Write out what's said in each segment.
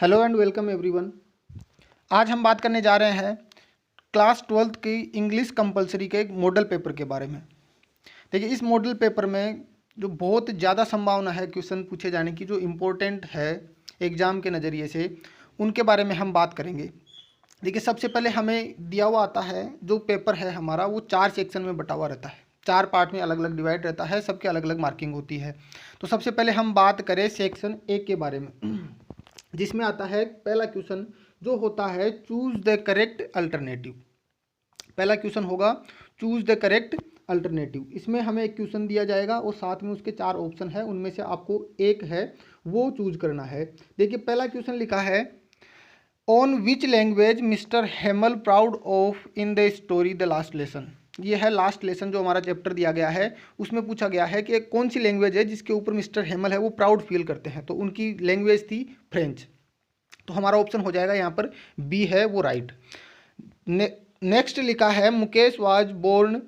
Hello and welcome everyone. आज हम बात करने जा रहे हैं क्लास 12th की इंग्लिश कंपलसरी के एक मॉडल पेपर के बारे में। देखिए, इस मॉडल पेपर में जो बहुत ज़्यादा संभावना है क्वेश्चन पूछे जाने की, जो इम्पोर्टेंट है एग्ज़ाम के नज़रिए से, उनके बारे में हम बात करेंगे। देखिए, सबसे पहले हमें दिया हुआ आता है जो पेपर है हमारा, वो 4 सेक्शन में बटा हुआ रहता है, 4 पार्ट में अलग अलग डिवाइड रहता है, सबके अलग अलग मार्किंग होती है। तो सबसे पहले हम बात करें सेक्शन 1 के बारे में, जिसमें आता है पहला क्वेश्चन जो होता है चूज द करेक्ट अल्टरनेटिव। पहला क्वेश्चन होगा चूज द करेक्ट अल्टरनेटिव। इसमें हमें एक क्वेश्चन दिया जाएगा और साथ में उसके 4 ऑप्शन है, उनमें से आपको एक है वो चूज करना है। देखिए, पहला क्वेश्चन लिखा है on which language mister Hamel proud of in the story the last lesson. ये है लास्ट लेसन जो हमारा चैप्टर दिया गया है, उसमें पूछा गया है कि कौन सी लैंग्वेज है जिसके ऊपर मिस्टर हेमल है वो प्राउड फील करते हैं। तो उनकी लैंग्वेज थी फ्रेंच। तो हमारा ऑप्शन हो जाएगा यहाँ पर बी है वो राइट। नेक्स्ट लिखा है Mukesh was born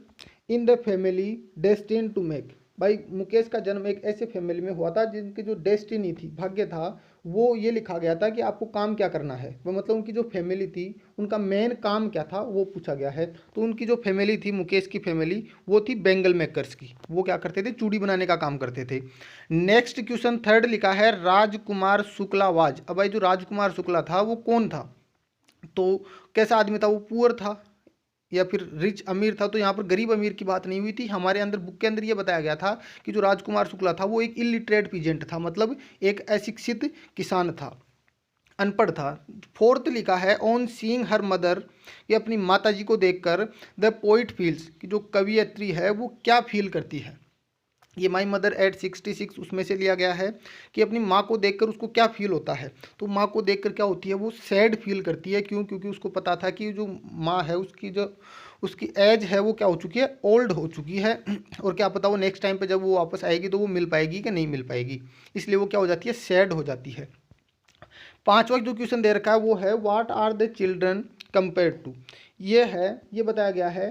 in the family destined to make. भाई, मुकेश का जन्म एक ऐसे फैमिली में हुआ था जिनकी जो डेस्टिनी थी, भाग्य था, वो ये लिखा गया था कि आपको काम क्या करना है। वो मतलब उनकी जो फैमिली थी, उनका मेन काम क्या था वो पूछा गया है। तो उनकी जो फैमिली थी, मुकेश की फैमिली, वो थी बेंगल मेकर्स की। वो क्या करते थे? चूड़ी बनाने का काम करते थे। नेक्स्ट क्वेश्चन थर्ड लिखा है राजकुमार शुक्ला वाज। अब भाई, जो राजकुमार शुक्ला था वो कौन था? तो कैसा आदमी था? वो पुअर था या फिर रिच अमीर था? तो यहाँ पर गरीब अमीर की बात नहीं हुई थी। हमारे अंदर बुक के अंदर ये बताया गया था कि जो राजकुमार शुक्ला था वो एक इलिटरेट पीजेंट था, मतलब एक अशिक्षित किसान था, अनपढ़ था। फोर्थ लिखा है ऑन सीइंग हर मदर। ये अपनी माता जी को देखकर द पोइट फील्स, कि जो कवियत्री है वो क्या फील करती है। ये माई मदर एट 66 उसमें से लिया गया है कि अपनी माँ को देखकर उसको क्या फील होता है। तो माँ को देखकर क्या होती है? वो सैड फील करती है। क्यों? क्योंकि उसको पता था कि जो माँ है उसकी एज है वो क्या हो चुकी है? ओल्ड हो चुकी है। और क्या पता वो नेक्स्ट टाइम पे जब वो वापस आएगी तो वो मिल पाएगी कि नहीं मिल पाएगी। इसलिए वो क्या हो जाती है? सैड हो जाती है। पांचवा जो क्वेश्चन दे रखा है वो है what are the children compare to. ये बताया गया है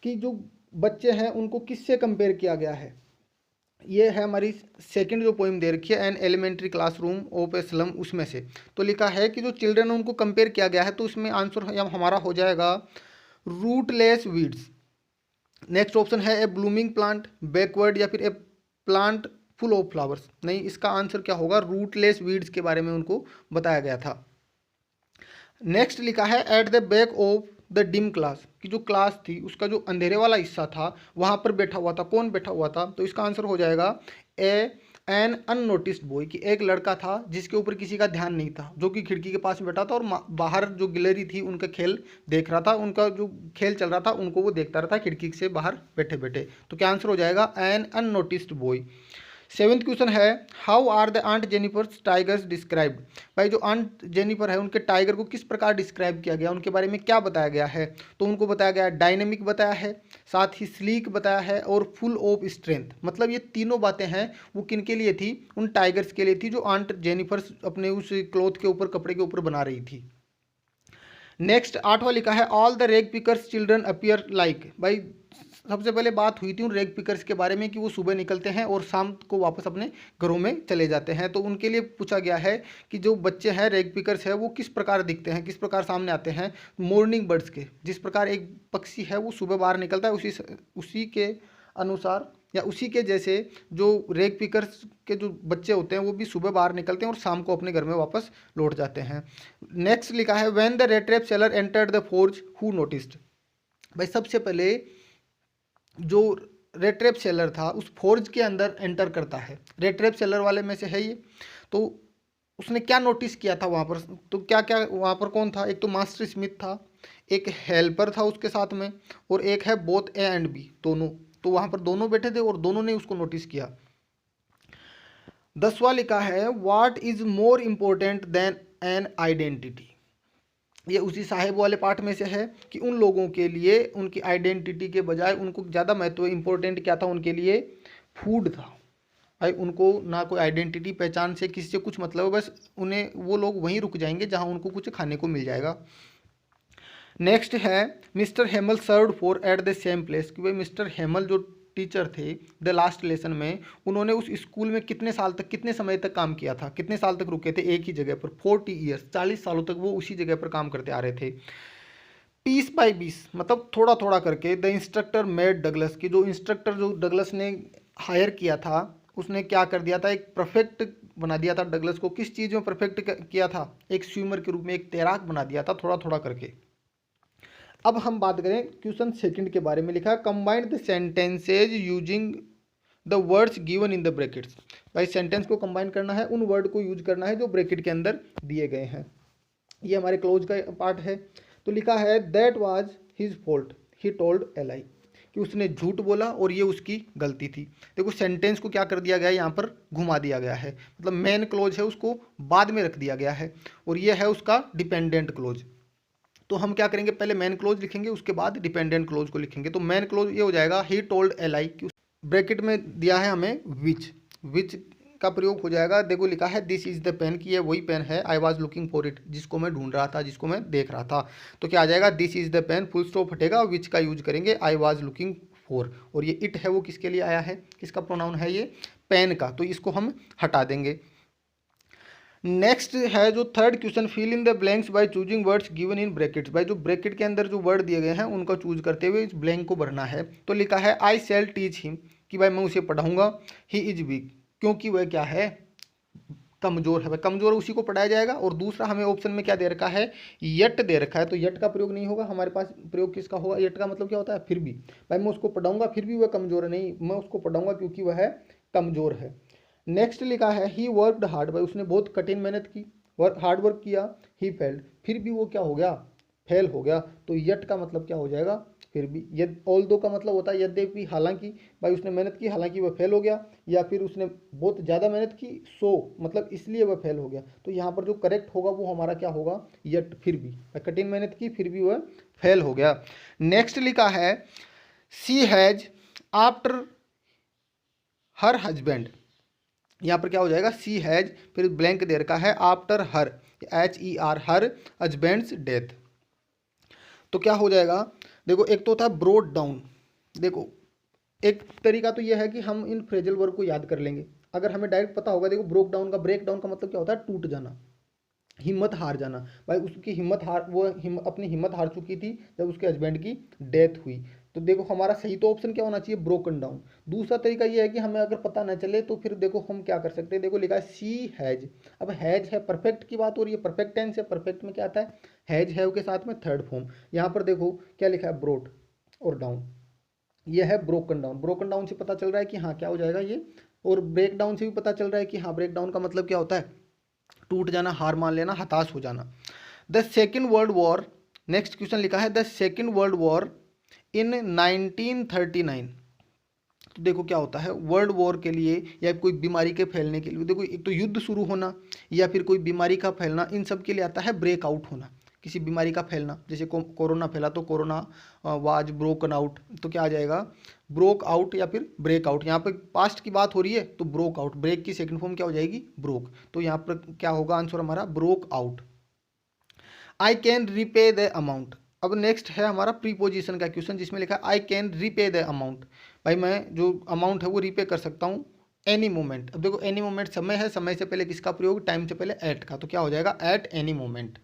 कि जो बच्चे हैं उनको किससे कंपेयर किया गया है। ये है हमारी सेकंड जो पोइम दे रखी है an elementary classroom of a slum, उसमें से। तो लिखा है कि जो चिल्ड्रन है उनको कंपेयर किया गया है, तो इसमें आंसर हमारा हो जाएगा रूटलेस वीड्स। नेक्स्ट ऑप्शन है ए ब्लूमिंग प्लांट बैकवर्ड, या फिर ए प्लांट फुल ऑफ फ्लावर्स। नहीं, इसका आंसर क्या होगा? रूटलेस वीड्स के बारे में उनको बताया गया था। नेक्स्ट लिखा है at the back of the dim class, कि जो क्लास थी उसका जो अंधेरे वाला हिस्सा था वहाँ पर बैठा हुआ था। कौन बैठा हुआ था? तो इसका आंसर हो जाएगा ए एन अननोटिस्ड बॉय, कि एक लड़का था जिसके ऊपर किसी का ध्यान नहीं था, जो कि खिड़की के पास में बैठा था और बाहर जो गैलरी थी उनका खेल देख रहा था। उनका जो खेल चल रहा था उनको वो देखता रहा था खिड़की से बाहर बैठे बैठे। तो क्या आंसर हो जाएगा? An unnoticed boy. Seventh question है how are the aunt Jennifer's tigers described. भाई, जो आंट जेनिफर है उनके टाइगर को किस प्रकार डिस्क्राइब किया गया, उनके बारे में क्या बताया गया है? तो उनको बताया गया डायनेमिक बताया है, साथ ही स्लीक बताया है और फुल ऑफ स्ट्रेंथ। मतलब ये तीनों बातें हैं वो किन के लिए थी? उन टाइगर्स के लिए थी जो आंट जेनिफर्स अपने उस क्लॉथ के ऊपर, कपड़े के ऊपर बना रही थी। नेक्स्ट आठवां लिखा है ऑल द रेग पिकर्स चिल्ड्रन अपीयर लाइक। भाई, सबसे पहले बात हुई थी उन रेग पिकर्स के बारे में कि वो सुबह निकलते हैं और शाम को वापस अपने घरों में चले जाते हैं। तो उनके लिए पूछा गया है कि जो बच्चे हैं रेग पिकर्स है वो किस प्रकार दिखते हैं, किस प्रकार सामने आते हैं? मॉर्निंग बर्ड्स के, जिस प्रकार एक पक्षी है वो सुबह बाहर निकलता है, उसी के अनुसार या उसी के जैसे जो रेग पिकर्स के जो बच्चे होते हैं वो भी सुबह बाहर निकलते हैं और शाम को अपने घर में वापस लौट जाते हैं। नेक्स्ट लिखा है when the red trap seller entered the forge who noticed. भाई, सबसे पहले जो रेड ट्रैप सेलर था उस फोर्ज के अंदर एंटर करता है, रेड ट्रैप सेलर वाले में से है ये। तो उसने क्या नोटिस किया था वहाँ पर? तो क्या क्या वहाँ पर कौन था? एक तो मास्टर स्मिथ था, एक हेल्पर था उसके साथ में, और एक है बोथ ए एंड बी, दोनों। तो वहाँ पर दोनों बैठे थे और दोनों ने उसको नोटिस किया। 10वां लिखा है what is more important then an identity. ये उसी साहेब वाले पार्ट में से है कि उन लोगों के लिए उनकी आइडेंटिटी के बजाय उनको ज़्यादा महत्व, इम्पोर्टेंट क्या था उनके लिए? फूड था। भाई, उनको ना कोई आइडेंटिटी, पहचान से, किसी से कुछ मतलब है, बस उन्हें वो लोग वहीं रुक जाएंगे जहां उनको कुछ खाने को मिल जाएगा। नेक्स्ट है mister Hamel served for at the same place, कि भाई मिस्टर हेमल जो टीचर थे द लास्ट लेसन में, उन्होंने उस स्कूल में कितने साल तक, कितने समय तक काम किया था, कितने साल तक रुके थे एक ही जगह पर, 40 ईयर्स, 40 सालों तक वो उसी जगह पर काम करते आ रहे थे। पीस बाय पीस मतलब थोड़ा थोड़ा करके द इंस्ट्रक्टर मेड डगलस, की जो इंस्ट्रक्टर जो डगलस ने हायर किया था उसने क्या कर दिया था, एक परफेक्ट बना दिया था डगलस को। किस चीज़ में परफेक्ट किया था, एक स्विमर के रूप में, एक तैराक बना दिया था थोड़ा थोड़ा करके। अब हम बात करें क्वेश्चन सेकंड के बारे में। लिखा combined the sentences using the words given in the brackets. भाई सेंटेंस को कंबाइन करना है, उन वर्ड को यूज करना है जो ब्रैकेट के अंदर दिए गए हैं। ये हमारे क्लोज का पार्ट है। तो लिखा है that was his fault he told a lie, कि उसने झूठ बोला और ये उसकी गलती थी। देखो सेंटेंस को क्या कर दिया गया है, यहाँ पर घुमा दिया गया है, मतलब मेन क्लोज है उसको बाद में रख दिया गया है, और ये है उसका डिपेंडेंट क्लोज। तो हम क्या करेंगे, पहले मेन क्लोज लिखेंगे, उसके बाद डिपेंडेंट क्लोज को लिखेंगे। तो मेन क्लोज ये हो जाएगा ही टोल्ड ए लाई, कि ब्रैकेट में दिया है हमें विच का प्रयोग हो जाएगा। देखो लिखा है दिस इज द पेन, की ये वही पेन है, I was looking for it, जिसको मैं ढूंढ रहा था, जिसको मैं देख रहा था। तो क्या आ जाएगा, this is the pen, full stop हटेगा, विच का यूज करेंगे, आई वॉज लुकिंग फॉर, और ये इट है वो किसके लिए आया है, किसका प्रोनाउन है ये, पेन का, तो इसको हम हटा देंगे। नेक्स्ट है जो third question, fill in the blanks by choosing words given in brackets. भाई जो ब्रैकेट के अंदर जो वर्ड दिए गए हैं उनका चूज करते हुए इस ब्लैंक को भरना है। तो लिखा है आई शैल टीच हिम, कि भाई मैं उसे पढ़ाऊंगा, ही इज वीक, क्योंकि वह क्या है, कमजोर है, भाई कमजोर उसी को पढ़ाया जाएगा। और दूसरा हमें ऑप्शन में क्या दे रखा है, यट दे रखा है, तो यट का प्रयोग नहीं होगा, हमारे पास प्रयोग किसका होगा, यट का मतलब क्या होता है, फिर भी। भाई मैं उसको पढ़ाऊंगा फिर भी वह कमजोर है, नहीं, मैं उसको पढ़ाऊंगा क्योंकि वह कमजोर है। नेक्स्ट लिखा है ही वर्कड हार्ड, भाई उसने बहुत कठिन मेहनत की, हार्ड वर्क किया, ही फेल्ड, फिर भी वो क्या हो गया, फेल हो गया। तो यट का मतलब क्या हो जाएगा, फिर भी। यद ऑल दो का मतलब होता है यद्यपि, हालांकि, भाई उसने मेहनत की हालांकि वह फेल हो गया, या फिर उसने बहुत ज़्यादा मेहनत की सो मतलब इसलिए वह फेल हो गया। तो यहाँ पर जो करेक्ट होगा वो हमारा क्या होगा, यट, फिर भी, कठिन मेहनत की फिर भी वह फेल हो गया। नेक्स्ट लिखा है she has after her husband, यहाँ पर क्या हो जाएगा, सी हैज, फिर ब्लैंक दे रखा है after her, HER, her husband's death. तो क्या हो जाएगा, देखो एक तो था ब्रोड डाउन। देखो एक तरीका तो यह है कि हम इन फ्रेजल वर्ब को याद कर लेंगे, अगर हमें डायरेक्ट पता होगा। देखो ब्रोक डाउन का, ब्रेक डाउन का मतलब क्या होता है, टूट जाना, हिम्मत हार जाना। भाई उसकी हिम्मत हार, वो अपनी हिम्मत हार चुकी थी जब उसके हस्बैंड की डेथ हुई। तो देखो हमारा सही तो ऑप्शन क्या होना चाहिए, ब्रोकन डाउन। दूसरा तरीका ये है कि हमें अगर पता ना चले तो फिर देखो हम क्या कर सकते हैं, देखो लिखा है सी हैज। अब हैज है, परफेक्ट की बात हो रही है, परफेक्ट टेंस है, परफेक्ट में क्या आता है, हैज है के साथ में थर्ड फॉर्म। यहाँ पर देखो क्या लिखा है, ब्रोट और डाउन, ये है ब्रोकन डाउन। ब्रोकन डाउन से पता चल रहा है कि हाँ क्या हो जाएगा ये, और ब्रेक डाउन से भी पता चल रहा है कि हाँ ब्रेक डाउन का मतलब क्या होता है, टूट जाना, हार मान लेना, हताश हो जाना। The second world war, next question लिखा है the second world war in 1939। तो देखो क्या होता है, वर्ल्ड वॉर के लिए या कोई बीमारी के फैलने के लिए, देखो एक तो युद्ध शुरू होना या फिर कोई बीमारी का फैलना, इन सब के लिए आता है ब्रेकआउट होना, किसी बीमारी का फैलना। जैसे कोरोना फैला तो कोरोना वाज ब्रोकन आउट, तो क्या आ जाएगा, ब्रोक आउट या फिर ब्रेक आउट। यहाँ पे पास्ट की बात हो रही है तो ब्रोक आउट, ब्रेक की सेकंड फॉर्म क्या हो जाएगी, ब्रोक। तो यहाँ पर क्या होगा आंसर हमारा, broke out. I can repay the amount. अब नेक्स्ट है हमारा प्रीपोजिशन का क्वेश्चन, जिसमें लिखा है I can repay the amount. भाई मैं जो अमाउंट है वो रिपे कर सकता हूँ एनी मोमेंट। अब देखो एनी मोमेंट समय है, समय से पहले किसका प्रयोग, टाइम से पहले एट का, तो क्या हो जाएगा एट एनी मोमेंट।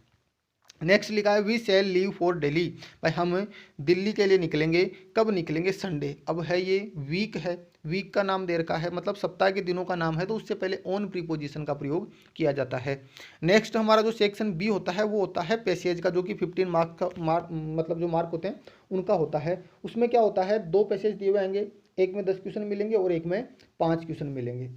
नेक्स्ट लिखा है we shall leave for Delhi. भाई हम दिल्ली के लिए निकलेंगे, कब निकलेंगे, संडे। अब है ये वीक है, वीक का नाम दे रखा है, मतलब सप्ताह के दिनों का नाम है, तो उससे पहले ऑन प्रीपोजिशन का प्रयोग किया जाता है। नेक्स्ट हमारा जो सेक्शन बी होता है वो होता है पैसेज का, जो कि 15 मार्क का मतलब जो मार्क होते हैं उनका होता है। उसमें क्या होता है, दो पैसेज दिए हुए आएंगे, एक में 10 क्वेश्चन मिलेंगे और एक में 5 क्वेश्चन मिलेंगे।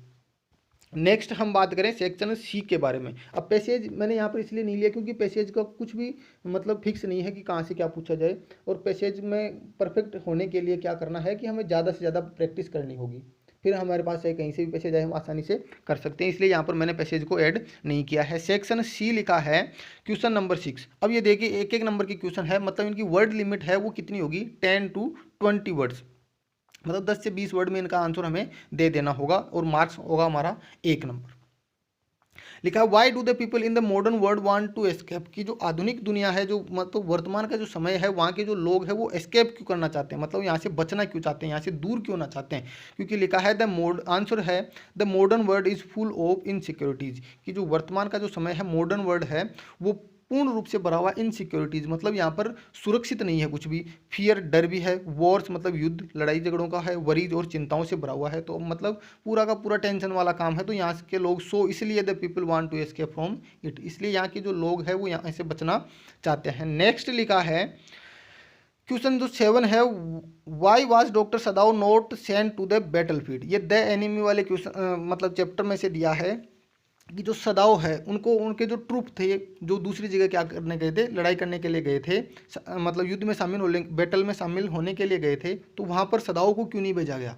नेक्स्ट हम बात करें सेक्शन सी के बारे में। अब पैसेज मैंने यहाँ पर इसलिए नहीं लिया क्योंकि पैसेज का कुछ भी मतलब फिक्स नहीं है कि कहाँ से क्या पूछा जाए, और पैसेज में परफेक्ट होने के लिए क्या करना है कि हमें ज़्यादा से ज़्यादा प्रैक्टिस करनी होगी, फिर हमारे पास है कहीं से भी पैसेज आए हम आसानी से कर सकते हैं, इसलिए यहाँ पर मैंने पैसेज को ऐड नहीं किया है। सेक्शन सी लिखा है क्वेश्चन नंबर 6। अब ये देखिए एक एक नंबर की क्वेश्चन है, मतलब इनकी वर्ड लिमिट है वो कितनी होगी, 10 to 20 वर्ड्स, मतलब 10 से 20 वर्ड में इनका आंसर हमें दे देना होगा, और मार्क्स होगा हमारा 1 नंबर। लिखा है why do the people in the modern world want to escape, कि जो आधुनिक दुनिया है, जो मतलब वर्तमान का जो समय है, वहाँ के जो लोग हैं वो एस्केप क्यों करना चाहते हैं, मतलब यहाँ से बचना क्यों चाहते हैं, यहाँ से दूर क्यों ना चाहते हैं। क्योंकि लिखा है आंसर है the modern world is full of insecurities, कि जो वर्तमान का जो समय है, मॉडर्न वर्ल्ड है, वो पूर्ण रूप से भरा हुआ इनसिक्योरिटीज़, मतलब यहाँ पर सुरक्षित नहीं है कुछ भी। फियर, डर भी है। वॉर्स मतलब युद्ध, लड़ाई झगड़ों का है। वरीज और चिंताओं से भरा हुआ है, तो मतलब पूरा का पूरा टेंशन वाला काम है। तो यहाँ के लोग इसलिए the people want to escape from it, इसलिए यहाँ के जो लोग हैं वो यहाँ से बचना चाहते हैं। नेक्स्ट लिखा है क्वेश्चन जो 7 है, why was doctor Sadao not sent to the battle field. ये द एनिमी वाले क्वेश्चन मतलब चैप्टर में से दिया है कि जो सदाव है उनको, उनके जो ट्रूप थे जो दूसरी जगह क्या करने गए थे, लड़ाई करने के लिए गए थे, मतलब युद्ध में शामिल होने, बैटल में शामिल होने के लिए गए थे, तो वहाँ पर सदाव को क्यों नहीं भेजा गया।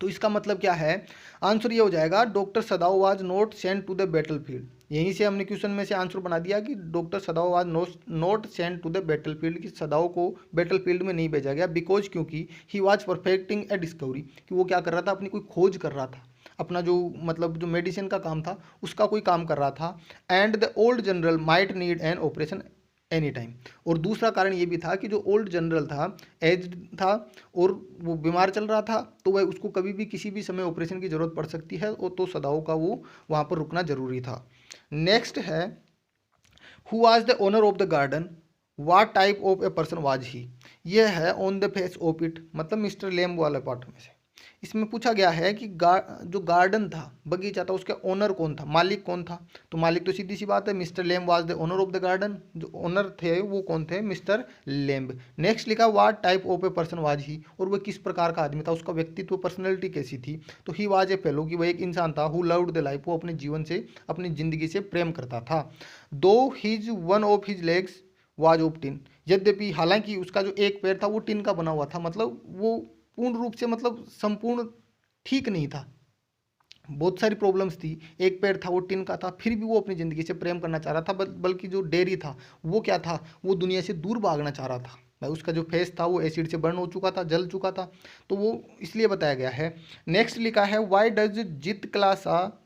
तो इसका मतलब क्या है, आंसर ये हो जाएगा doctor Sadao was not sent to the battle field. यहीं से हमने क्वेश्चन में से आंसर बना दिया कि doctor Sadao was not sent to the battle field, कि सदाव को बैटल फील्ड में नहीं भेजा गया, बिकॉज क्योंकि he was perfecting A discovery, कि वो क्या कर रहा था, अपनी कोई खोज कर रहा था, अपना जो मतलब जो मेडिसिन का काम था उसका कोई काम कर रहा था। And the old general might need an operation any time. और दूसरा कारण ये भी था कि जो ओल्ड जनरल था, एज्ड था और वो बीमार चल रहा था, तो वह उसको कभी भी किसी भी समय ऑपरेशन की ज़रूरत पड़ सकती है, और तो सदाओं का वो वहाँ पर रुकना जरूरी था। नेक्स्ट है who was the owner of the garden, what type of a person was he. ये है on the face of it, मतलब मिस्टर लेम वाला पार्ट में से। इसमें पूछा गया है कि जो गार्डन था, बगीचा था, उसका ओनर कौन था, मालिक कौन था। तो मालिक तो सीधी सी बात है, mister lame was the owner of the garden, जो ओनर थे वो कौन थे, मिस्टर लेम्ब। नेक्स्ट लिखा what type of a person was he, और वह किस प्रकार का आदमी था, उसका व्यक्तित्व, पर्सनैलिटी कैसी थी। तो ही वाज ए फेलो, कि वह एक इंसान था, हु लव्ड द लाइफ, वो अपने जीवन से, अपनी जिंदगी से प्रेम करता था। दो his one of his legs was of tin, यद्यपि हालांकि उसका जो एक पैर था वो टिन का बना हुआ था, मतलब वो पूर्ण रूप से मतलब संपूर्ण ठीक नहीं था, बहुत सारी प्रॉब्लम्स थी। एक पैर था वो टिन का था, फिर भी वो अपनी ज़िंदगी से प्रेम करना चाह रहा था, बल्कि जो डेयरी था वो क्या था, वो दुनिया से दूर भागना चाह रहा था भाई। उसका जो फेस था वो एसिड से बर्न हो चुका था, जल चुका था, तो वो इसलिए बताया गया है। नेक्स्ट लिखा है वाई डज जित क्लासा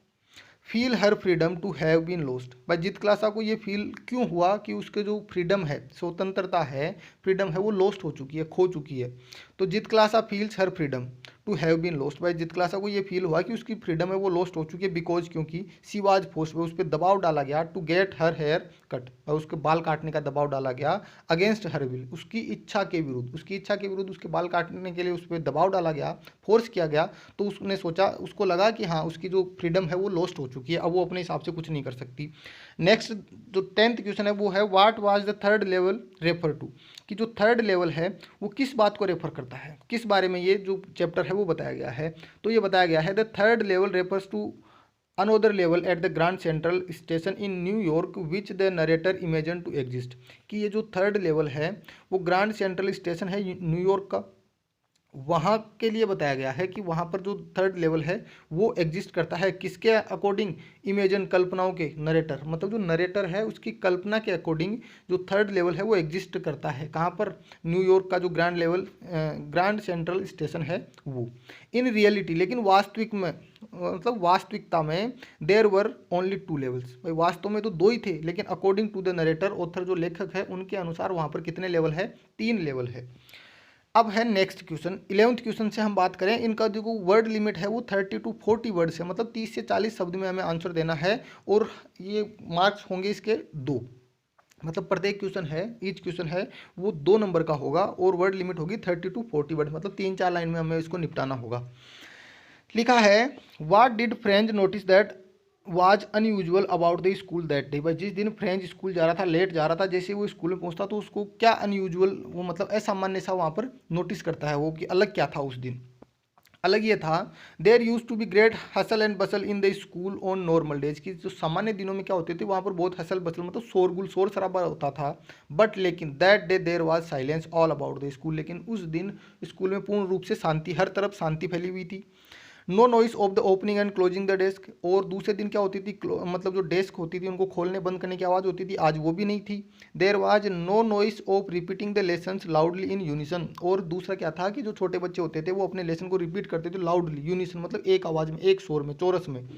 feel her freedom to have been lost. भाई जित क्लासा को ये फील क्यों हुआ कि उसके जो फ्रीडम है, स्वतंत्रता है, फ्रीडम है, वो लॉस्ट हो चुकी है, खो चुकी है। तो जित क्लासा feels her freedom to have been lost, भाई जित क्लासा को ये फील हुआ कि उसकी फ्रीडम है वो लॉस्ट हो चुकी है, बिकॉज क्योंकि सी वाज फोर्स, उस पर दबाव डाला गया, to get her hair cut, और उसके बाल काटने का दबाव डाला गया, अगेंस्ट हर विल, उसकी इच्छा के विरुद्ध, उसकी इच्छा के विरुद्ध उसके बाल काटने के लिए उस पर दबाव डाला गया, फोर्स किया गया। तो उसने सोचा, उसको लगा कि हाँ उसकी जो फ्रीडम है वो लॉस्ट हो चुकी है, अब वो अपने हिसाब से कुछ नहीं कर सकती। नेक्स्ट जो 10th क्वेश्चन है वो है what was the third level refer to, कि जो थर्ड लेवल है वो किस बात को रेफर करता है, किस बारे में ये जो चैप्टर है वो बताया गया है। तो ये बताया गया है the third level refers to another level at the grand central station in New York which the narrator imagine to exist, कि ये जो थर्ड लेवल है वो ग्रैंड सेंट्रल स्टेशन है न्यूयॉर्क का, वहाँ के लिए बताया गया है कि वहाँ पर जो थर्ड लेवल है वो एग्जिस्ट करता है, किसके अकॉर्डिंग, इमेजिन, कल्पनाओं के, नरेटर, मतलब जो नरेटर है उसकी कल्पना के अकॉर्डिंग जो थर्ड लेवल है वो एग्जिस्ट करता है। कहाँ पर, न्यूयॉर्क का जो grand level, grand central station है वो। इन रियलिटी, लेकिन वास्तविक में, मतलब वास्तविकता में, देयर वर ओनली 2 लेवल्स, भाई वास्तव में तो 2 ही थे, लेकिन according to the narrator, author जो लेखक है उनके अनुसार वहाँ पर कितने लेवल है, 3 लेवल है। अब है नेक्स्ट क्वेश्चन, 11th क्वेश्चन से हम बात करें, इनका जो वर्ड लिमिट है वो 30 to 40 वर्ड्स है, मतलब 30 से 40 शब्द में हमें आंसर देना है, और ये मार्क्स होंगे इसके 2, मतलब प्रत्येक क्वेश्चन है, ईच क्वेश्चन है वो 2 नंबर का होगा, और वर्ड लिमिट होगी 30 to 40 वर्ड, मतलब 3-4 लाइन में हमें इसको निपटाना होगा। लिखा है what did French notice that was unusual about the school that day, भाई जिस दिन फ्रेंच स्कूल जा रहा था, लेट जा रहा था, जैसे वो स्कूल में पहुंचता तो उसको क्या अनयूजुअल, वो मतलब असामान्य सा वहाँ पर नोटिस करता है वो, कि अलग क्या था उस दिन। अलग ये था, there use to be great hustle and bustle in the school on normal days, की जो सामान्य दिनों में क्या होते थे वहाँ पर बहुत हसल बसल, मतलब शोरगुल, शोर शराबा होता था, बट लेकिन that day there was silence all about the school, लेकिन उस दिन स्कूल में पूर्ण रूप से शांति, हर तरफ शांति फैली हुई थी। No noise of the opening and closing the desk, और दूसरे दिन क्या होती थी, मतलब जो डेस्क होती थी उनको खोलने बंद करने की आवाज़ होती थी, आज वो भी नहीं थी। There was no noise of repeating the lessons loudly in unison, और दूसरा क्या था कि जो छोटे बच्चे होते थे वो अपने लेसन को रिपीट करते थे लाउडली, यूनिसन मतलब एक आवाज़ में, एक शोर में, चौरस में।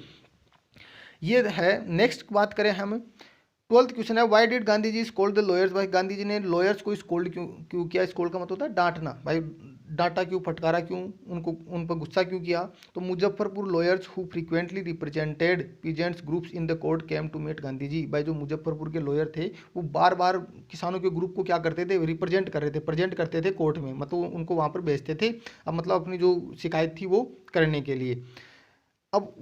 ये है। नेक्स्ट बात करें हम, 12th क्वेश्चन है, why did Gandhi ji scold the lawyers. भाई गांधी जी ने लॉयर्स को स्कोल्ड क्यों क्यों किया? स्कोल्ड का मतलब होता है डांटना। भाई डांटा क्यों, फटकारा क्यों, उनको उन पर गुस्सा क्यों किया? तो Muzaffarpur lawyers who frequently represented peasants groups in the court came to meet Gandhi ji. भाई जो मुजफ्फरपुर के लॉयर थे वो बार बार किसानों के ग्रुप को क्या करते थे, रिप्रेजेंट कर रहे थे, प्रेजेंट करते थे कोर्ट में, मतलब उनको वहाँ पर भेजते थे, अब मतलब अपनी जो शिकायत थी वो करने के लिए। अब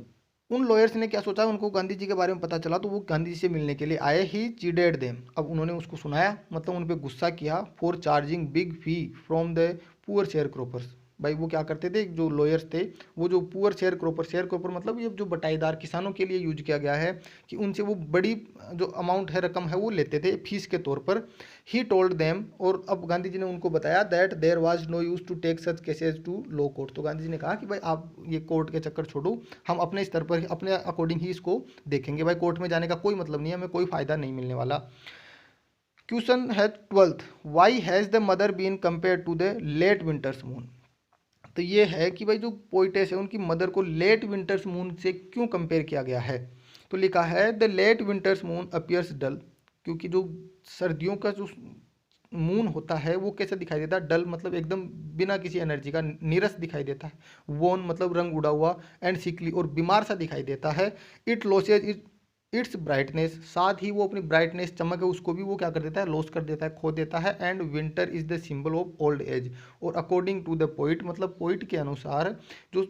उन लॉयर्स ने क्या सोचा, उनको गांधी जी के बारे में पता चला तो वो गांधी जी से मिलने के लिए आए। ही चीडेड देम, अब उन्होंने उसको सुनाया, मतलब उन पे गुस्सा किया। For charging big fee from the poor share croppers. भाई वो क्या करते थे, जो लॉयर्स थे वो जो पुअर शेयर क्रॉपर मतलब ये जो बटाईदार किसानों के लिए यूज किया गया है, कि उनसे वो बड़ी जो अमाउंट है, रकम है, वो लेते थे फीस के तौर पर। ही टोल्ड देम, और अब गांधी जी ने उनको बताया, that there was no use to take such cases to low court. तो गांधी जी ने कहा कि भाई आप ये कोर्ट के चक्कर छोड़ो, हम अपने स्तर पर अपने अकॉर्डिंग ही इसको देखेंगे। भाई कोर्ट में जाने का कोई मतलब नहीं है, हमें कोई फायदा नहीं मिलने वाला। क्वेश्चन है 12th, why has the mother been compare to the late winters moon. तो ये है कि भाई जो पोइटेस है उनकी मदर को लेट विंटर्स मून से क्यों कंपेयर किया गया है? तो लिखा है, the late winters moon appears dull, क्योंकि जो सर्दियों का जो मून होता है वो कैसे दिखाई देता है? डल मतलब एकदम बिना किसी एनर्जी का, नीरस दिखाई देता है। वोन मतलब रंग उड़ा हुआ, एंड सिकली और बीमार सा दिखाई देता है। इट लॉसेज इट्स ब्राइटनेस, साथ ही वो अपनी ब्राइटनेस, चमक है, उसको भी वो क्या कर देता है, लॉस कर देता है, खो देता है। And winter is the symbol of old age, और अकॉर्डिंग टू द पोइट, मतलब पोइट के अनुसार जो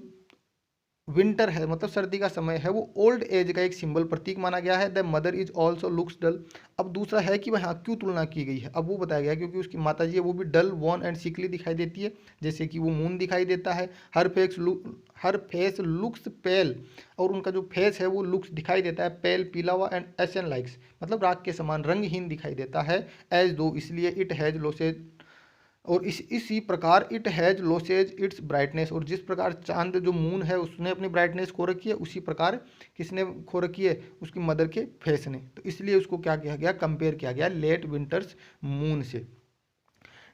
विंटर है मतलब सर्दी का समय है, वो ओल्ड एज का एक सिंबल, प्रतीक माना गया है। The mother is also looks dull. अब दूसरा है कि वहाँ क्यों तुलना की गई है, अब वो बताया गया क्योंकि उसकी माता जी है वो भी डल, वॉन एंड सिकली दिखाई देती है, जैसे कि वो मून दिखाई देता है। हर फेस लुक्स पेल, और उनका जो फेस है वो लुक्स दिखाई देता है पेल, पीला हुआ, एंड एसन लाइक्स मतलब राख के समान रंगहीन दिखाई देता है। एज दो, इसलिए इट हैज लॉसेज, और इसी प्रकार it has losses it's brightness, और जिस प्रकार चांद जो मून है उसने अपनी ब्राइटनेस खो रखी है, उसी प्रकार किसने खो रखी है, उसकी मदर के फेस ने। तो इसलिए उसको क्या किया गया, कंपेयर किया गया लेट विंटर्स मून से।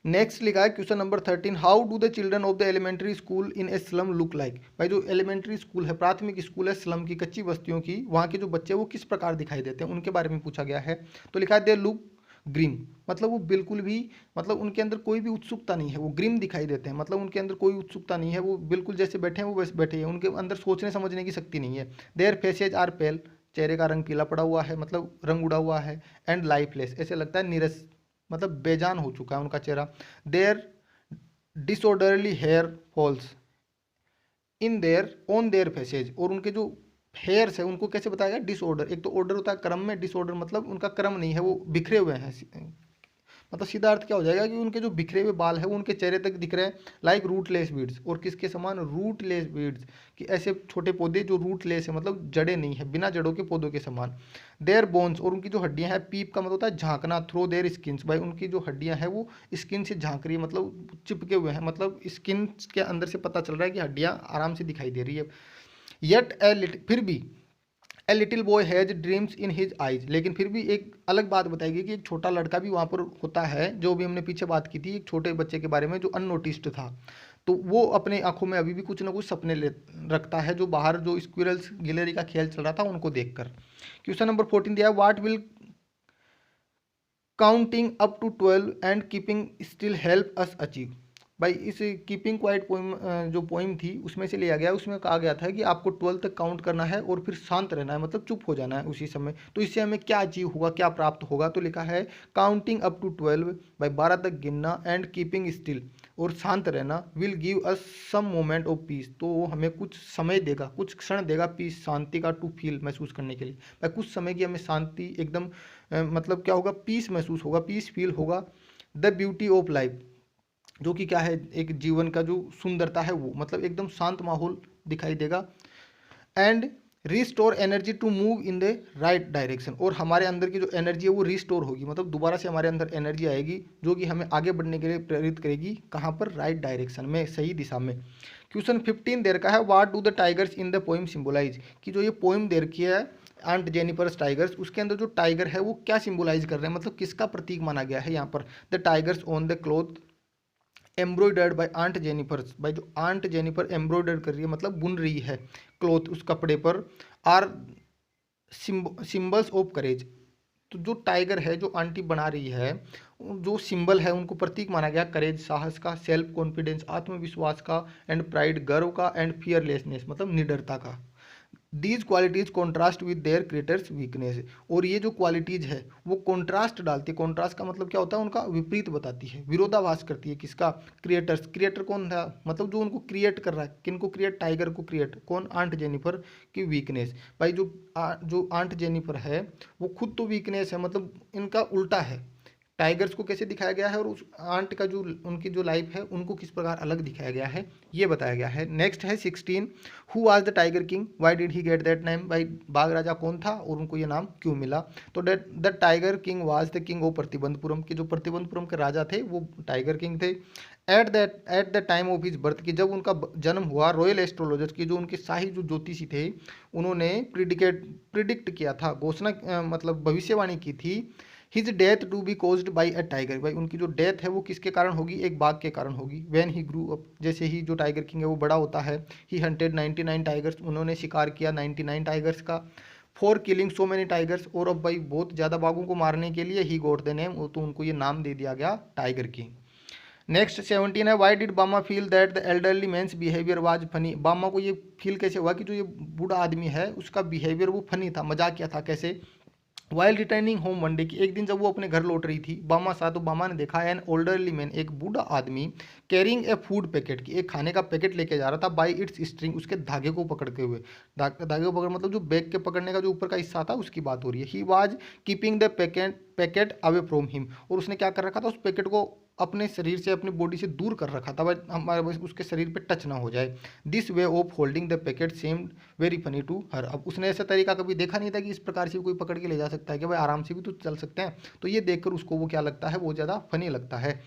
नेक्स्ट लिखा है question number 13, how do the children of the elementary school in a slum look like. भाई जो एलिमेंट्री स्कूल है, प्राथमिक स्कूल है स्लम की, कच्ची बस्तियों की, वहाँ के जो बच्चे वो किस प्रकार दिखाई देते हैं उनके बारे में पूछा गया है। तो लिखा है दे लुक ग्रीम, मतलब वो बिल्कुल भी, मतलब उनके अंदर कोई भी उत्सुकता नहीं है, वो ग्रीम दिखाई देते हैं, मतलब उनके अंदर कोई उत्सुकता नहीं है, वो बिल्कुल जैसे बैठे हैं वो वैसे बैठे हैं, उनके अंदर सोचने समझने की शक्ति नहीं है। देयर फेसेज आर पेल, चेहरे का रंग पीला पड़ा हुआ है, मतलब रंग उड़ा हुआ है। एंड लाइफलेस, ऐसे लगता है नीरस, मतलब बेजान हो चुका है उनका चेहरा। Their disorderly hair falls in their on their faces, और उनके जो हेयर्स है उनको कैसे बताया गया, डिसऑर्डर, एक तो ऑर्डर होता है क्रम में, डिसऑर्डर मतलब उनका क्रम नहीं है, वो बिखरे हुए हैं। मतलब सीधा अर्थ क्या हो जाएगा कि उनके जो बिखरे हुए बाल है वो उनके चेहरे तक दिख रहे हैं, लाइक रूटलेस बीड्स, और किसके समान, रूटलेस बीड्स, कि ऐसे छोटे पौधे जो रूटलेस है मतलब जड़े नहीं है, बिना जड़ों के पौधों के समान। देयर बोन्स, और उनकी जो हड्डियां हैं, पीप का मतलब होता है झांकना, थ्रो देयर स्किन्स, भाई उनकी जो हड्डियां हैं वो स्किन से झांक रही है, मतलब चिपके हुए हैं, मतलब स्किन के अंदर से पता चल रहा है कि हड्डियां आराम से दिखाई दे रही है। येट ए लिटिल, फिर भी a little boy has dreams in his eyes, लेकिन फिर भी एक अलग बात बताएगी कि एक छोटा लड़का भी वहाँ पर होता है, जो भी हमने पीछे बात की थी एक छोटे बच्चे के बारे में जो अननोटिस्ड था, तो वो अपने आंखों में अभी भी कुछ ना कुछ सपने ले रखता है, जो बाहर जो स्क्विरल्स गिलहरी का खेल चल रहा था उनको देखकर। क्वेश्चन नंबर 14 दिया है, what will counting up to 12 and keeping still help us achieve. भाई इस कीपिंग क्वाइट पोइम जो पोइम थी उसमें से लिया गया, उसमें कहा गया था कि आपको 12 तक काउंट करना है और फिर शांत रहना है, मतलब चुप हो जाना है उसी समय, तो इससे हमें क्या अचीव होगा, क्या प्राप्त होगा। तो लिखा है काउंटिंग अप टू 12, भाई 12 तक गिनना, एंड कीपिंग स्टिल, और शांत रहना, will give us some moment of peace, तो वो हमें कुछ समय देगा, कुछ क्षण देगा पीस, शांति का, टू फील, महसूस करने के लिए। भाई कुछ समय की हमें शांति एकदम मतलब क्या होगा, पीस महसूस होगा, पीस फील होगा। द ब्यूटी ऑफ लाइफ, जो कि क्या है, एक जीवन का जो सुंदरता है वो, मतलब एकदम शांत माहौल दिखाई देगा। And restore energy to move in the right direction, और हमारे अंदर की जो एनर्जी है वो रिस्टोर होगी, मतलब दोबारा से हमारे अंदर एनर्जी आएगी जो कि हमें आगे बढ़ने के लिए प्रेरित करेगी, कहाँ पर, राइट डायरेक्शन में, सही दिशा में। क्वेश्चन 15 देर का है, what do the tigers in the poem symbolise, कि जो ये पोइम दे रखी है आंट जेनिफर्स टाइगर्स, उसके अंदर जो टाइगर है वो क्या सिंबलाइज कर रहे हैं, मतलब किसका प्रतीक माना गया है यहाँ पर। The tigers on the cloth embroidered by aunt Jennifer, भाई जो आंट जेनिफर एम्ब्रॉयडर कर रही है मतलब बुन रही है क्लोथ उस कपड़े पर, आर सिंबल्स ऑफ करेज। तो जो टाइगर है, जो आंटी बना रही है, जो सिंबल है उनको प्रतीक माना गया करेज साहस का, सेल्फ कॉन्फिडेंस आत्मविश्वास का, एंड प्राइड गर्व का, एंड फियरलेसनेस मतलब निडरता का। These qualities contrast with their creators weakness. और ये जो क्वालिटीज है वो कॉन्ट्रास्ट डालती है। कॉन्ट्रास्ट का मतलब क्या होता है, उनका विपरीत बताती है, विरोधाभास करती है। किसका? क्रिएटर्स। क्रिएटर कौन था? मतलब जो उनको क्रिएट कर रहा है, किनको क्रिएट? टाइगर को क्रिएट। कौन? आंट जेनिफर की वीकनेस। भाई जो आंट जेनिफर है वो खुद तो वीकनेस है, मतलब इनका उल्टा है। टाइगर्स को कैसे दिखाया गया है और उस आंट का जो उनकी जो लाइफ है उनको किस प्रकार अलग दिखाया गया है, ये बताया गया है। नेक्स्ट है 16, who was the tiger king, why did he get that name. भाई बाघ राजा कौन था और उनको ये नाम क्यों मिला? तो the tiger king was the king of Pratibandapuram, कि जो प्रतिबंधपुरम के राजा थे वो टाइगर किंग थे। At the time of his birth, की जब उनका जन्म हुआ, रॉयल एस्ट्रोलॉजर्स की जो उनके शाही जो ज्योतिषी थे उन्होंने प्रिडिक्ट किया था, घोषणा मतलब भविष्यवाणी की थी, his death to be caused by a tiger. भाई उनकी जो डेथ है वो किसके कारण होगी? एक बाघ के कारण होगी। व्हेन ही ग्रू अप, जैसे ही जो टाइगर किंग है वो बड़ा होता है, ही हंटेड 99 टाइगर्स, उन्होंने शिकार किया 99 टाइगर्स का, for killing so many tigers, और अब भाई बहुत ज़्यादा बाघों को मारने के लिए ही गॉट द नेम, तो उनको ये नाम दे दिया गया टाइगर किंग। नेक्स्ट 17 है, why did Bama feel that the elderly man's behaviour was funny. Bama को ये फील कैसे हुआ कि जो ये बूढ़ा आदमी है उसका बिहेवियर वो फनी था, मजाकिया था। कैसे? While returning home one day, की एक दिन जब वो अपने घर लौट रही थी, बामा सा, तो बामा ने देखा एन ओल्डरली मैन, एक बूढ़ा आदमी, कैरिंग ए फूड पैकेट, की एक खाने का पैकेट लेके जा रहा था, बाई इट्स स्ट्रिंग, उसके धागे को पकड़ते हुए। धागे को पकड़ मतलब जो बैग के पकड़ने का जो ऊपर का हिस्सा था उसकी बात हो रही है। He was keeping the packet away from him, और उसने क्या कर रखा था, उस पैकेट को अपने शरीर से, अपनी बॉडी से दूर कर रखा था, हमारे उसके शरीर पे टच ना हो जाए। This way of holding the packet seemed very funny to her. अब उसने ऐसा तरीका कभी देखा नहीं था कि इस प्रकार से कोई पकड़ के ले जा सकता है, कि भाई आराम से भी तो चल सकते हैं। तो ये देखकर उसको वो क्या लगता है, वो ज़्यादा फनी लगता है।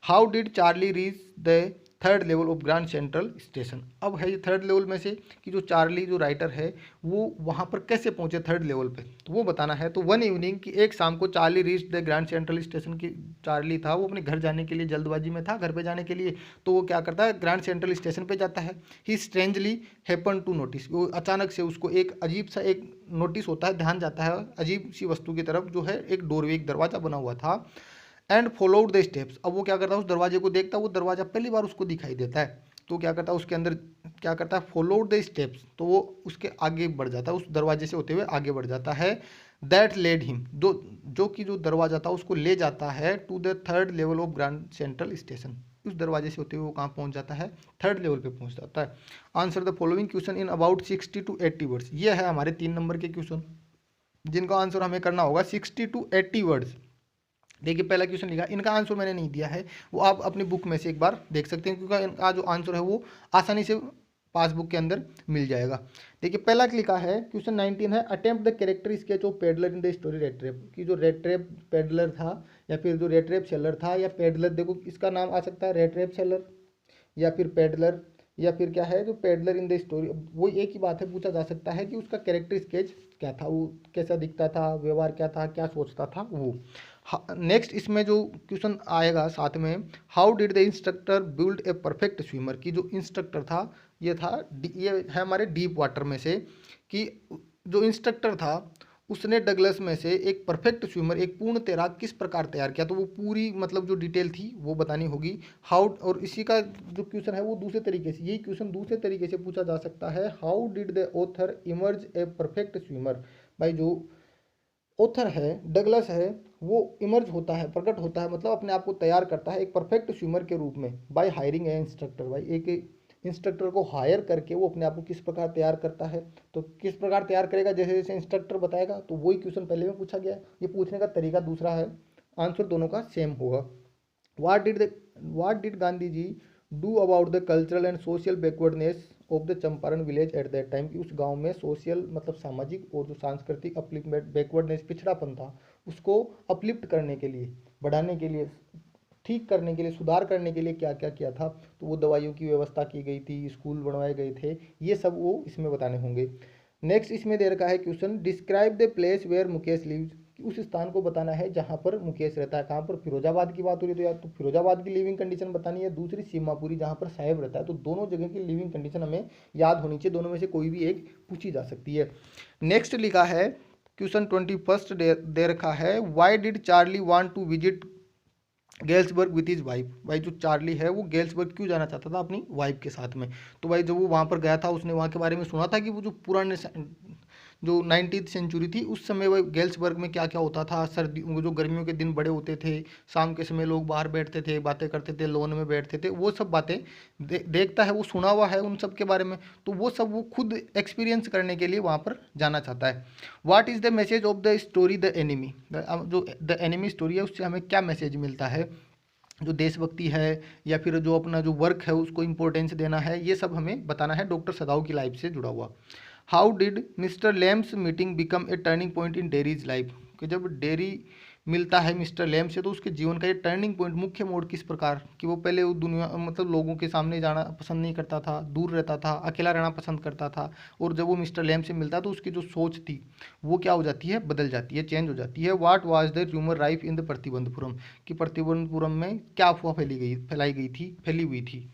How did Charlie reach the third level of grand central station. अब है ये थर्ड लेवल में से कि जो चार्ली जो राइटर है वो वहाँ पर कैसे पहुँचे थर्ड लेवल पे, तो वो बताना है। तो वन इवनिंग की एक शाम को Charlie reach the grand central station, की चार्ली था वो अपने घर जाने के लिए जल्दबाजी में था, घर पे जाने के लिए। तो वो क्या करता है, ग्रैंड सेंट्रल स्टेशन पे जाता है। ही स्ट्रेंजली हैपन टू नोटिस, वो अचानक से उसको एक अजीब सा एक नोटिस होता है, ध्यान जाता है अजीब सी वस्तु की तरफ, जो है एक डोरवे, एक दरवाजा बना हुआ था। एंड फॉलोड द स्टेप्स, अब वो क्या करता है, उस दरवाजे को देखता है, वो दरवाजा पहली बार उसको दिखाई देता है, तो क्या करता है उसके अंदर क्या करता है, फॉलोड द स्टेप्स, तो वो उसके आगे बढ़ जाता है, उस दरवाजे से होते हुए आगे बढ़ जाता है। दैट लेड हिम, जो कि जो दरवाजा था उसको ले जाता है to the third level of grand central station. उस दरवाजे से होते हुए वो कहाँ पहुंच जाता है, थर्ड लेवल पे पहुंच जाता है। Answer the following question in about 60 to 80 words. ये है हमारे 3 नंबर के क्वेश्चन, जिनका आंसर हमें करना होगा 60 to 80 वर्ड्स। देखिए पहला क्वेश्चन लिखा, इनका आंसर मैंने नहीं दिया है, वो आप अपनी बुक में से एक बार देख सकते हैं, क्योंकि इनका जो आंसर है वो आसानी से पासबुक के अंदर मिल जाएगा। देखिए पहला लिखा है, क्वेश्चन 19 है, attempt the character sketch of peddler in the story red trap, कि जो रेड ट्रैप पेडलर था या फिर जो रेड ट्रैप सेलर था या पेडलर, देखो इसका नाम आ सकता है रेड ट्रैप सेलर या फिर पेडलर, या फिर क्या है जो पेडलर इन द स्टोरी, वो एक ही बात है, पूछा जा सकता है कि उसका कैरेक्टर स्केच क्या था, वो कैसा दिखता था, व्यवहार क्या था, क्या सोचता था वो। नेक्स्ट इसमें जो क्वेश्चन आएगा साथ में, how did the instructor build a perfect swimmer, की जो इंस्ट्रक्टर था ये था ये है हमारे डीप वाटर में से, कि जो इंस्ट्रक्टर था उसने डगलस में से एक परफेक्ट स्विमर, एक पूर्ण तैराक किस प्रकार तैयार किया, तो वो पूरी मतलब जो डिटेल थी वो बतानी होगी। हाउ, और इसी का जो क्वेश्चन है वो दूसरे तरीके से, यही क्वेश्चन दूसरे तरीके से पूछा जा सकता है, how did the author emerge a perfect swimmer. भाई जो ऑथर है डगलस है वो इमर्ज होता है, प्रकट होता है, मतलब अपने आप को तैयार करता है एक परफेक्ट स्विमर के रूप में, बाय हायरिंग ए इंस्ट्रक्टर। भाई एक इंस्ट्रक्टर को हायर करके वो अपने आप को किस प्रकार तैयार करता है, तो किस प्रकार तैयार करेगा, जैसे जैसे इंस्ट्रक्टर बताएगा, तो वही क्वेश्चन पहले में पूछा गया है, ये पूछने का तरीका दूसरा है, आंसर दोनों का सेम होगा। What did Gandhi ji do about the cultural and social backwardness of the Champaran village at that time, कि उस गांव में सोशल मतलब सामाजिक और जो सांस्कृतिक अपलिफ्टमेंट बैकवर्डनेस पिछड़ापन था उसको अपलिफ्ट करने के लिए, बढ़ाने के लिए, ठीक करने के लिए, सुधार करने के लिए क्या क्या किया था, तो वो दवाइयों की व्यवस्था की गई थी, स्कूल बनवाए गए थे, ये सब वो इसमें बताने होंगे। नेक्स्ट इसमें दे रखा है question, describe the place where Mukesh lives, कि उस स्थान को बताना है जहाँ पर मुकेश रहता है, कहाँ पर, फिरोजाबाद की बात हो रही है तो या तो फिरोजाबाद की लिविंग कंडीशन बतानी है, दूसरी सीमापुरी जहाँ पर साहेब रहता है, तो दोनों जगह की लिविंग कंडीशन हमें याद होनी चाहिए, दोनों में से कोई भी एक पूछी जा सकती है। नेक्स्ट लिखा है क्वेश्चन 21 दे रखा है, why did Charlie want to visit Galesburg with his wife. भाई जो चार्ली है वो गेल्सबर्ग क्यों जाना चाहता था अपनी वाइफ के साथ में। तो भाई जब वो वहाँ पर गया था उसने वहाँ के बारे में सुना था कि वो जो पुराने जो 19th सेंचुरी थी उस समय वह गेल्सबर्ग में क्या क्या होता था। सर्दी जो गर्मियों के दिन बड़े होते थे, शाम के समय लोग बाहर बैठते थे, बातें करते थे, लोन में बैठते थे, वो सब बातें देखता है, वो सुना हुआ है उन सब के बारे में। तो वो सब वो खुद एक्सपीरियंस करने के लिए वहाँ पर जाना चाहता है। What is the message of the story the enemy. जो द एनिमी स्टोरी है उससे हमें क्या मैसेज मिलता है। जो देशभक्ति है या फिर जो अपना जो वर्क है उसको इम्पोर्टेंस देना है, ये सब हमें बताना है डॉक्टर सदाऊ की लाइफ से जुड़ा हुआ। How did mister Lamb's meeting become a turning point in Derry's life. कि जब डेरी मिलता है मिस्टर लैम से तो उसके जीवन का ये टर्निंग पॉइंट, मुख्य मोड़ किस प्रकार कि वो पहले वो दुनिया मतलब लोगों के सामने जाना पसंद नहीं करता था, दूर रहता था, अकेला रहना पसंद करता था। और जब वो मिस्टर लैम से मिलता है तो उसकी जो सोच थी वो क्या हो जाती है, बदल जाती है, चेंज हो जाती है। What was the rumour rife in the Pratibandapuram. कि प्रतिबंधपुरम में क्या अफवाह फैली हुई थी।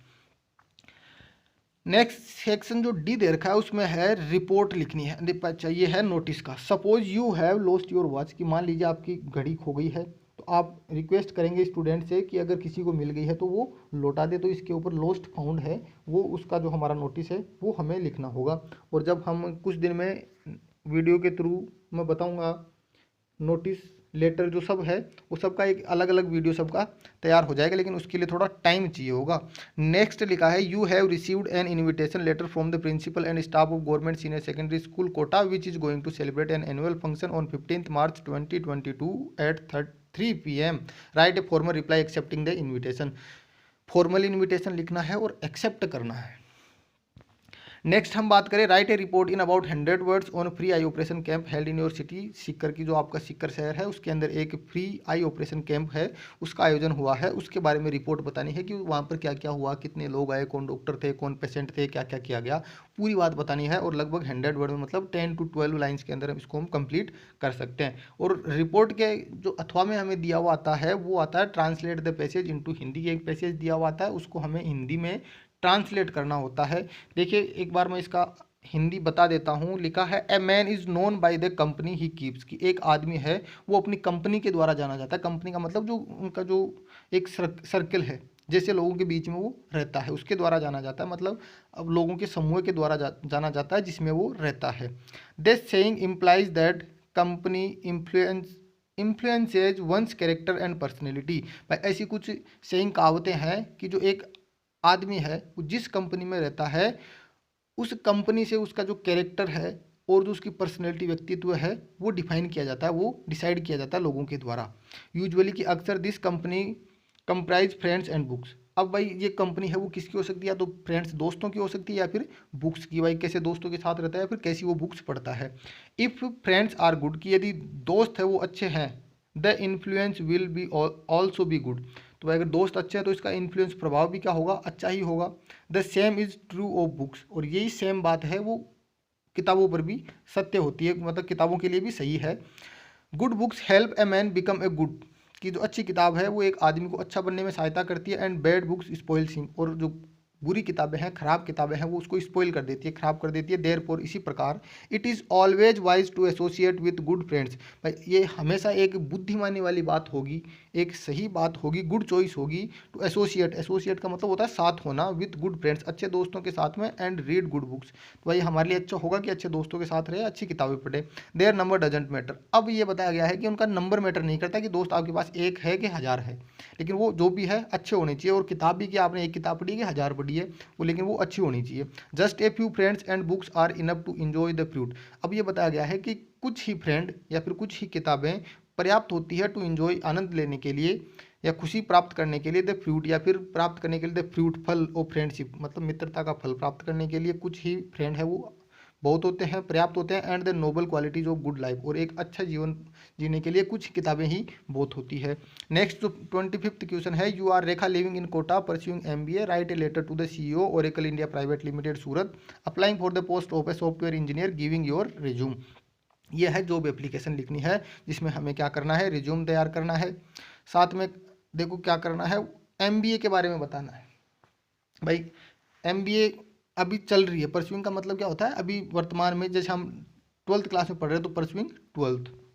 नेक्स्ट सेक्शन जो डी दे रखा है उसमें है रिपोर्ट लिखनी है, चाहिए है नोटिस का। Suppose you have lost your watch. कि मान लीजिए आपकी घड़ी खो गई है तो आप रिक्वेस्ट करेंगे स्टूडेंट से कि अगर किसी को मिल गई है तो वो लौटा दे। तो इसके ऊपर लॉस्ट फाउंड है वो उसका जो हमारा नोटिस है वो हमें लिखना होगा। और जब हम कुछ दिन में वीडियो के थ्रू मैं बताऊंगा नोटिस लेटर जो सब है वो सबका एक अलग अलग वीडियो सबका तैयार हो जाएगा, लेकिन उसके लिए थोड़ा टाइम चाहिए होगा। नेक्स्ट लिखा है, you have received an invitation letter from the principal and staff of government senior secondary school Kota which is going to celebrate an annual function on 15th March 2022 at 3 PM। Write a formal reply accepting the invitation. Formal invitation लिखना है और accept करना है। Next हम बात करें, right A report in about 100 words on free I operation camp held in your city. Sikar की जो आपका सीकर शहर है उसके अंदर एक फ्री आई ऑपरेशन कैंप है, उसका आयोजन हुआ है, उसके बारे में रिपोर्ट बतानी है कि वहाँ पर क्या क्या हुआ, कितने लोग आए, कौन डॉक्टर थे, कौन पेशेंट थे, क्या क्या किया गया, पूरी बात बतानी है। और लगभग 100 वर्ड में मतलब 10 to 12 लाइन्स के अंदर इसको हम कंप्लीट कर सकते हैं। और रिपोर्ट के जो अथवा में हमें दिया हुआ आता है वो आता है translate the passage into Hindi. एक पैसेज दिया हुआ आता है उसको हमें हिंदी में ट्रांसलेट करना होता है। देखिए एक बार मैं इसका हिंदी बता देता हूँ। लिखा है, a man is known by the company he keeps. कि एक आदमी है वो अपनी कंपनी के द्वारा जाना जाता है। कंपनी का मतलब जो उनका जो एक सर्कल है, जैसे लोगों के बीच में वो रहता है उसके द्वारा जाना जाता है। मतलब अब लोगों के समूह के द्वारा जाना जाता है जिसमें वो रहता है। This saying implies that company influences one's character and personality. भाई ऐसी कुछ सेइंग कहावतें हैं कि जो एक आदमी है वो जिस कंपनी में रहता है उस कंपनी से उसका जो कैरेक्टर है और जो उसकी पर्सनैलिटी व्यक्तित्व है वो डिफाइन किया जाता है, वो डिसाइड किया जाता है लोगों के द्वारा। यूजुअली कि अक्सर this company comprise friends and books. अब भाई ये कंपनी है वो किसकी हो सकती है, या तो फ्रेंड्स दोस्तों की हो सकती है या फिर बुक्स की। भाई कैसे दोस्तों के साथ रहता है या फिर कैसी वो बुक्स पढ़ता है। इफ़ फ्रेंड्स आर गुड, कि यदि दोस्त है वो अच्छे हैं, the influence will be also be good. तो भाई अगर दोस्त अच्छे हैं तो इसका इन्फ्लुएंस प्रभाव भी क्या होगा, अच्छा ही होगा। The same is true of books. और यही सेम बात है वो किताबों पर भी सत्य होती है, मतलब किताबों के लिए भी सही है। Good books help a man become a good. कि जो अच्छी किताब है वो एक आदमी को अच्छा बनने में सहायता करती है। And bad books spoils him. और जो बुरी किताबें हैं, खराब किताबें हैं, वो उसको स्पॉइल कर देती है, खराब कर देती है। देयरफॉर इसी प्रकार it is always wise to associate with good friends. भाई ये हमेशा एक बुद्धिमानी वाली बात होगी, एक सही बात होगी, गुड चॉइस होगी टू एसोसिएट। एसोसिएट का मतलब होता है साथ होना, विद गुड फ्रेंड्स, अच्छे दोस्तों के साथ में। And read good books. तो भाई हमारे लिए अच्छा होगा कि अच्छे दोस्तों के साथ रहे, अच्छी किताबें पढ़े। Their number doesn't matter. अब ये बताया गया है कि उनका नंबर मैटर नहीं करता कि दोस्त आपके पास एक है कि 1000 है, लेकिन वो जो भी है अच्छे होने चाहिए। और किताब भी कि आपने एक किताब पढ़ी कि 1000 पढ़ी है वो, लेकिन वो अच्छी होनी चाहिए। Just a few friends and books are enough to enjoy the fruit. अब ये बताया गया है कि कुछ ही फ्रेंड या फिर कुछ ही किताबें पर्याप्त होती है टू इंजॉय, आनंद लेने के लिए या खुशी प्राप्त करने के लिए, द फ्रूट, या फिर प्राप्त करने के लिए द फ्रूट, फल ऑफ फ्रेंडशिप, मतलब मित्रता का फल प्राप्त करने के लिए कुछ ही फ्रेंड है वो बहुत होते हैं, पर्याप्त होते हैं। And the noble qualities of good life. और एक अच्छा जीवन जीने के लिए कुछ किताबें ही बहुत होती है। नेक्स्ट जो 25th क्वेश्चन है, you are Rekha living in Kota pursuing MBA, write a letter to the CEO Oracle India private limited Surat, applying for the post of a software engineer, giving your resume. ये है जॉब एप्लीकेशन लिखनी है जिसमें हमें क्या करना है, रिज्यूम तैयार करना है। साथ में देखो क्या करना है, MBA के बारे में बताना है। भाई MBA अभी चल रही है, परस्यूइंग का मतलब क्या होता है, अभी वर्तमान में जैसे हम ट्वेल्थ क्लास में पढ़ रहे हो तो परसुइंग ट्वेल्थ।